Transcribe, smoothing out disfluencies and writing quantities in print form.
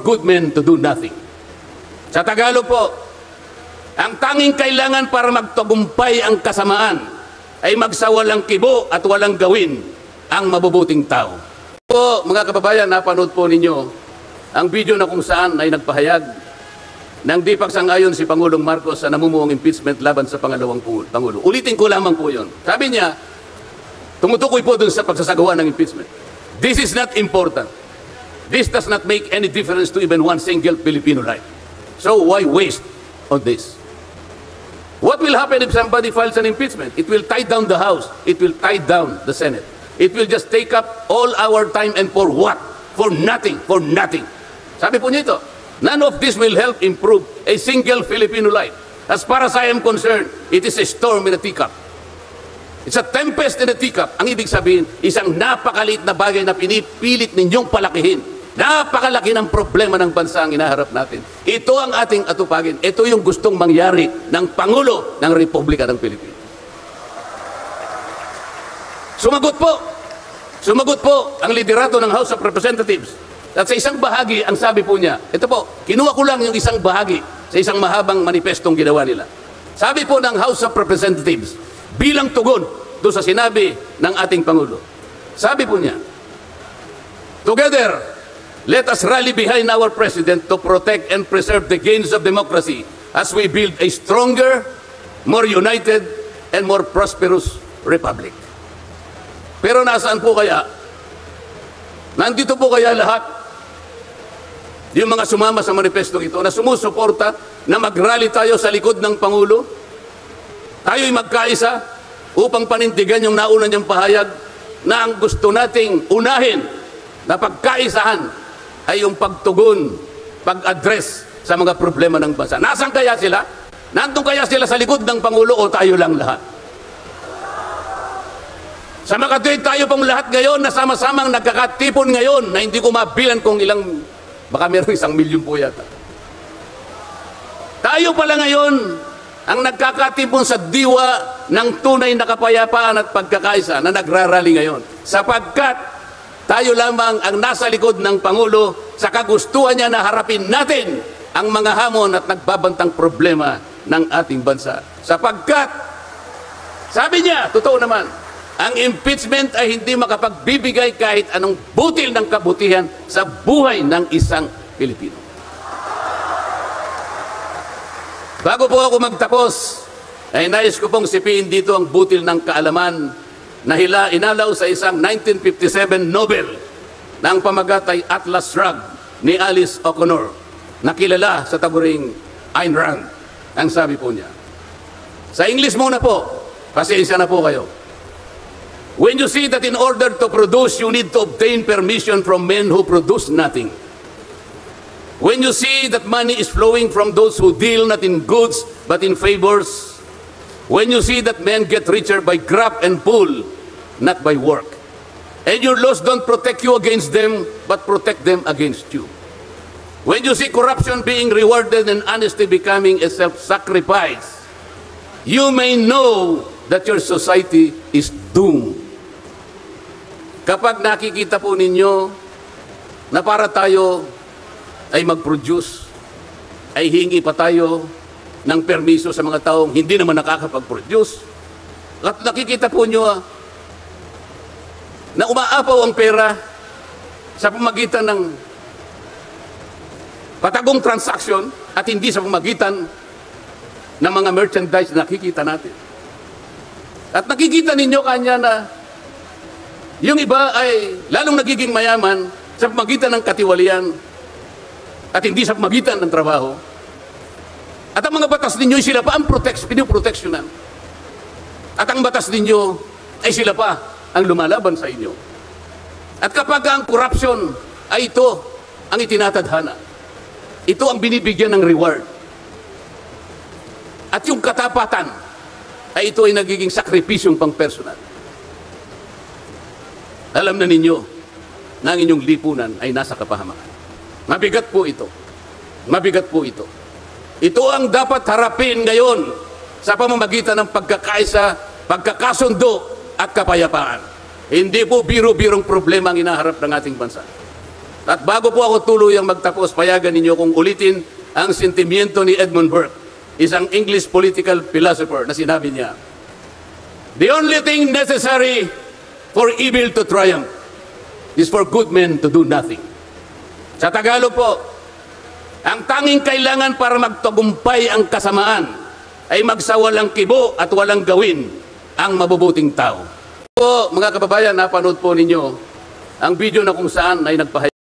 good men to do nothing. Sa Tagalog po, ang tanging kailangan para magtagumpay ang kasamaan ay magsawalang kibo at walang gawin ang mabubuting tao. Po, mga kababayan, napanood po ninyo ang video na kung saan ay nagpahayag ng di pagsang-ayon si Pangulong Marcos sa namumuong impeachment laban sa pangalawang Pangulo. Ulitin ko lamang po yun. Sabi niya, tumutukoy po dun sa pagsasagawa ng impeachment. This is not important. This does not make any difference to even one single Filipino life. So why waste on this? What will happen if somebody files an impeachment? It will tie down the House. It will tie down the Senate. It will just take up all our time, and for what? For nothing. For nothing. Sabi po niyo ito, none of this will help improve a single Filipino life. As far as I am concerned, it is a storm in a teacup. It's a tempest in a teacup. Ang ibig sabihin, isang napakaliit na bagay na pinipilit ninyong palakihin. Napakalaki ng problema ng bansa ang inaharap natin. Ito ang ating atupagin. Ito yung gustong mangyari ng Pangulo ng Republika ng Pilipinas. Sumagot po. Sumagot po ang liderato ng House of Representatives. At sa isang bahagi, ang sabi po niya, ito po, kinuha ko lang yung isang bahagi sa isang mahabang manifestong ginawa nila. Sabi po ng House of Representatives, bilang tugon doon sa sinabi ng ating Pangulo. Sabi po niya, together, let us rally behind our President to protect and preserve the gains of democracy as we build a stronger, more united, and more prosperous republic. Pero nasaan po kaya? Nandito po kaya lahat yung mga sumama sa manifesto ito na sumusuporta na mag-rally tayo sa likod ng Pangulo? Tayo'y magkaisa upang panindigan yung nauna niyang pahayag na ang gusto nating unahin na pagkaisahan ay yung pagtugon, pag-address sa mga problema ng bansa. Nasaan kaya sila? Nandun kaya sila sa likod ng Pangulo o tayo lang lahat? Sa makatuwid tayo pong lahat ngayon na sama-samang nagkakatipon ngayon na hindi ko mabilan kung ilang, baka meron 1 milyon po yata. Tayo pala ngayon ang nagkakatipon sa diwa ng tunay na kapayapaan at pagkakaisa na nagrarally ngayon. Sapagkat tayo lamang ang nasa likod ng Pangulo sa kagustuhan niya na harapin natin ang mga hamon at nagbabantang problema ng ating bansa. Sapagkat, sabi niya, totoo naman, ang impeachment ay hindi makapagbibigay kahit anong butil ng kabutihan sa buhay ng isang Pilipino. Bago po ako magtapos, ay nais ko pong sipiin dito ang butil ng kaalaman na inalaw sa isang 1957 Nobel na ang pamagat ay Atlas Shrugged ni Alice O'Connor, na kilala sa taguring Ayn Rand. Ang sabi po niya, sa English muna po, pasensya na po kayo. When you see that in order to produce, you need to obtain permission from men who produce nothing. When you see that money is flowing from those who deal not in goods but in favors. When you see that men get richer by grab and pull, not by work. And your laws don't protect you against them, but protect them against you. When you see corruption being rewarded and honesty becoming a self-sacrifice, you may know that your society is doomed. Kapag nakikita po ninyo na para tayo ay mag-produce, ay hingi pa tayo ng permiso sa mga taong hindi naman nakakapag-produce, at nakikita po nyo na umaapaw ang pera sa pamagitan ng patagong transaction at hindi sa pamagitan ng mga merchandise na nakikita natin. At nakikita ninyo kanya na yung iba ay lalong nagiging mayaman sa pamagitan ng katiwalian at hindi sa pamagitan ng trabaho. At ang mga batas ninyo ay sila pa ang pinoproteksyonan. At ang batas ninyo ay sila pa ang lumalaban sa inyo. At kapag ang corruption ay ito ang itinatadhana, ito ang binibigyan ng reward. At yung katapatan ay ito ay nagiging sakripisyong pang-personal. Alam na ninyo na ang inyong lipunan ay nasa kapahamakan. Mabigat po ito. Mabigat po ito. Ito ang dapat harapin ngayon sa pamamagitan ng pagkakaisa, pagkakasundo at kapayapaan. Hindi po biro-birong problema ang inaharap ng ating bansa. At bago po ako tuluyang magtapos, payagan ninyo kung ulitin ang sentimiento ni Edmund Burke, isang English political philosopher, na sinabi niya, "The only thing necessary for evil to triumph is for good men to do nothing." Sa Tagalog po, ang tanging kailangan para magtagumpay ang kasamaan ay magsawalang kibo at walang gawin ang mabubuting tao. Po, mga kababayan, napanood po ninyo ang video na kung saan ay nagpahayag